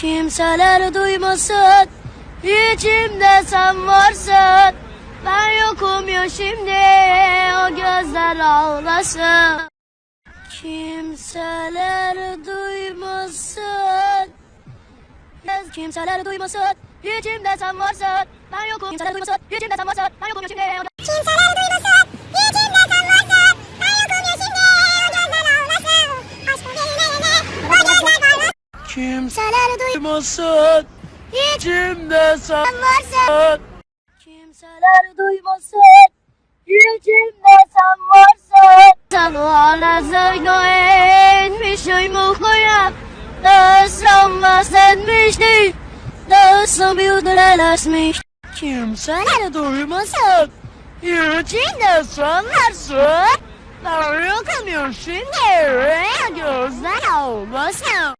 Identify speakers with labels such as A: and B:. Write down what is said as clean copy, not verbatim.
A: Kimseler duymasın, içimde sen varsın. Ben yokum ya şimdi, o gözler ağlasın. Kimseler duymasın, kimseler duymasın, içimde sen varsın. Ben yokum, kimseler duymasın, içimde sen varsın. Ben yokum ya şimdi,
B: Kimseler duymasın, içimde sen varsın. Ben yokum ya şimdi, o gözler ağlasın. Aşkım yerine yine, o gözler ağlasın.
A: kimseler duymasın, içimde sen varsın. Kimseler duymasın, içimde sen varsın. Sana zeyno etmiş mutluyum. Nasıl bahsetmişti, nasıl bildirilmiş. Kimseler duymasın, içimde sen varsın. Ben yokum ya şimdi, gözler ağlasın.